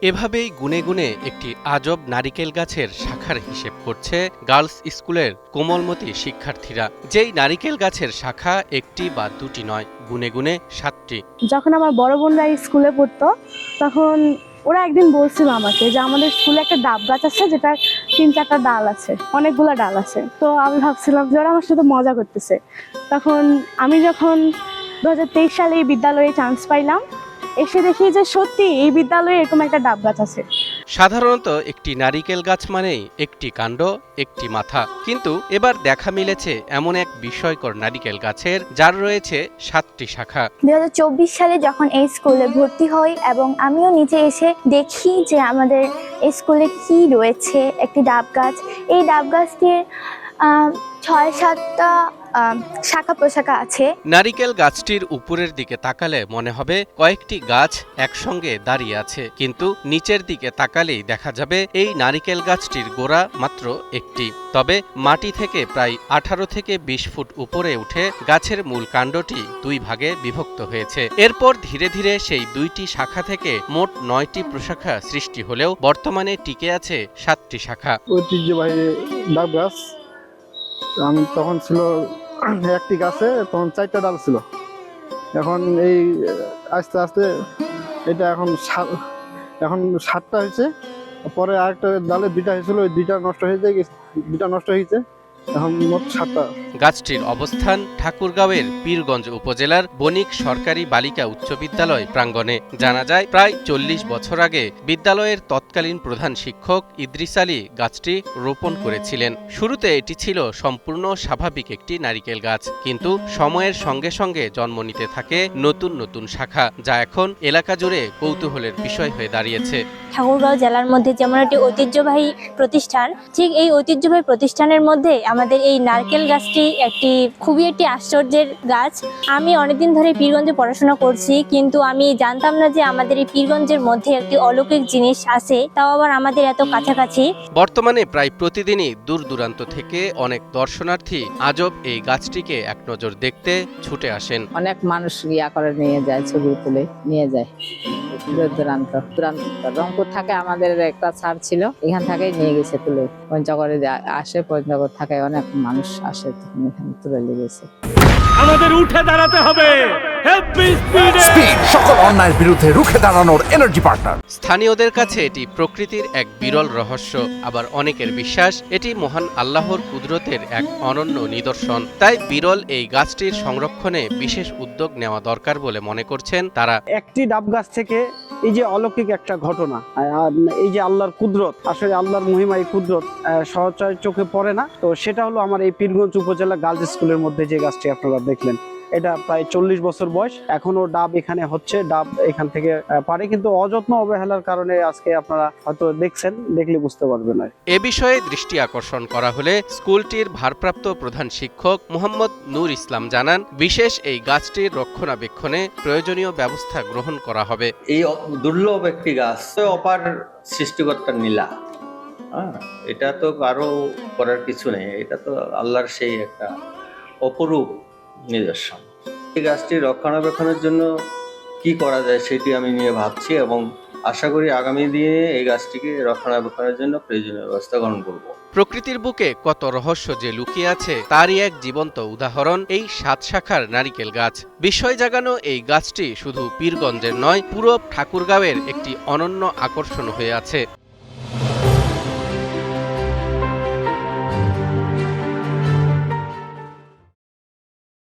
এভাবেই গুনে গুনে একটি আজব নারিকেল গাছের শাখার হিসেব করছে গার্লস স্কুলের কোমলমতি শিক্ষার্থীরা। যেই নারিকেল গাছের শাখা একটি বা দুটি নয়, গুনে গুনে 7টি। যখন আমার বড় বোনরা স্কুলে পড়তো তখন ওরা একদিন বলছিল আমাকে যে আমাদের স্কুলে একটা ডাব গাছ আছে যেটা 3-4টা ডাল আছে, অনেকগুলো ডাল আছে। তো আমি ভাবছিলাম যে ওরা আমার সাথে মজা করতেছে। তখন আমি যখন 2023 সালে এই বিদ্যালয়ে চান্স পাইলাম, এসে দেখি যে সত্যি এই বিদ্যালয়ে এরকম একটা ডাব গাছ আছে। সাধারণত একটি নারিকেল গাছ মানেই একটি কাণ্ড, একটি মাথা, কিন্তু এবার দেখা মিলেছে এমন এক বিস্ময়কর নারিকেল গাছের যার রয়েছে 7টি শাখা। 2024 সালে যখন এই স্কুলে ভর্তি হই এবং আমিও নিজে এসে দেখি যে আমাদের এই স্কুলে কি রয়েছে, একটি ডাব গাছ। এই ডাব গাছটির 6-7টা শাখা প্রশাখা আছে। নারিকেল গাছটির উপরের দিকে তাকালে মনে হবে কয়েকটি গাছ একসঙ্গে দাঁড়িয়ে আছে, কিন্তু নিচের দিকে তাকালেই দেখা যাবে এই নারিকেল গাছটির গোড়া মাত্র একটি। তবে মাটি থেকে প্রায় 18 থেকে 20 ফুট উপরে উঠে গাছের মূল কাণ্ডটি 2 ভাগে বিভক্ত হয়েছে। এরপর ধীরে ধীরে সেই 2টি শাখা থেকে মোট 9টি প্রশাখা সৃষ্টি হলেও বর্তমানে টিকে আছে 7টি শাখা। ঐতিহ্যবাহী ডাব গাছ। আমি তখন ছিল একটি গাছে, তখন 4টা ডাল ছিল। এখন এই আস্তে আস্তে এটা এখন 7টা হয়েছে। পরে আরেকটা ডালে 2টা হয়েছিল, ওই 2টা নষ্ট হয়েছে। এখন মোট 7টা। গাছটির অবস্থান ঠাকুরগাঁওয়ের পীরগঞ্জ উপজেলার বণিক সরকারি বালিকা উচ্চ বিদ্যালয় প্রাঙ্গণে। জানা যায় প্রায় 40 বছর আগে বিদ্যালয়ের তৎকালীন প্রধান শিক্ষক ইদ্রিস আলী গাছটি রোপণ করেছিলেন। শুরুতে এটি ছিল সম্পূর্ণ স্বাভাবিক একটি নারিকেল গাছ, কিন্তু সময়ের সঙ্গে সঙ্গে জন্ম নিতে থাকে নতুন নতুন শাখা, যা এখন এলাকা জুড়ে কৌতূহলের বিষয় হয়ে দাঁড়িয়েছে। ঠাকুরগাঁও জেলার মধ্যে যেমন একটি ঐতিহ্যবাহী প্রতিষ্ঠান, ঠিক এই ঐতিহ্যবাহী প্রতিষ্ঠানের মধ্যে আমাদের এই নারকেল গাছটি খুবই একটি আশ্চর্যের গাছ। আমি অনেকদিন ধরে পীরগঞ্জে পড়াশোনা করছি, কিন্তু আমি জানতাম না যে আমাদের এই পীরগঞ্জের মধ্যে একটি অলৌকিক জিনিস আছে, তাও আবার আমাদের এত কাছাকাছি। বর্তমানে প্রায় প্রতিদিনই দূর দূরান্ত থেকে অনেক দর্শনার্থী আজব এই গাছটিকে এক নজর দেখতে ছুটে আসেন। অনেক মানুষ করে নিয়ে যায়, ছবি তুলে নিয়ে যায় দূর দূরান্ত। রংপুর থাকে আমাদের একটা স্যার ছিল, এখান থেকেই নিয়ে গেছে তুলে। পঞ্চগড়ে আসে, পঞ্চগড় থাকে অনেক মানুষ আসে, তখন এখানে তুলে নিয়ে গেছে। আমাদের উঠে দাঁড়াতে হবে। সকল অন্যায়ের বিরুদ্ধে রুখে দাঁড়ানোর এনার্জি পার্টনার। স্থানীয়দের কাছে এটি প্রকৃতির এক বিরল রহস্য, আবার অনেকের বিশ্বাস এটি মহান আল্লাহর কুদরতের এক অনন্য নিদর্শন। তাই বিরল এই গাছটির সংরক্ষণে বিশেষ উদ্যোগ নেওয়া দরকার বলে মনে করছেন তারা। একটি ডাব গাছ থেকে এই যে অলৌকিক একটা ঘটনা, আর এই যে আল্লাহর কুদরত, আসলে আল্লাহর মহিমা, এই কুদরত সহজে চোখে পড়ে না। তো সেটা হলো আমার এই পীরগঞ্জ উপজেলা গার্লস স্কুলের মধ্যে যে গাছটি আপনারা দেখলেন, এটা প্রায় 40 বছর বয়স। এখনো ডাব এখানে হচ্ছে, ডাব এখান থেকে পারে, কিন্তু অযত্ন অবহেলার কারণে আজকে আপনারা হয়তো দেখছেন, দেখলে বুঝতে পারবেন না। এ বিষয়ে দৃষ্টি আকর্ষণ করা হলে স্কুলটির ভারপ্রাপ্ত প্রধান শিক্ষক মোহাম্মদ নূর ইসলাম জানান, বিশেষ এই গাছটির রক্ষণাবেক্ষণে প্রয়োজনীয় ব্যবস্থা গ্রহণ করা হবে। এই দুর্লভ একটি গাছ, অপার সৃষ্টিকর্তার নীলা। এটা তো কারো করার কিছু নেই, এটা তো আল্লাহর সেই একটা অপরূপ নিদর্শন। এই গাছটি রক্ষণাবেক্ষণের জন্য কি করা যায় সেটি আমি নিয়ে ভাবছি, এবং আশা করি আগামী দিনে এই গাছটিকে রক্ষণাবেক্ষণের জন্য প্রয়োজনীয় ব্যবস্থা গ্রহণ করব। প্রকৃতির বুকে কত রহস্য যে লুকিয়ে আছে তারই এক জীবন্ত উদাহরণ এই 7 শাখার নারিকেল গাছ। বিস্ময় জাগানো এই গাছটি শুধু পীরগঞ্জের নয়, পুরো ঠাকুরগাঁওয়ের একটি অনন্য আকর্ষণ হয়ে আছে।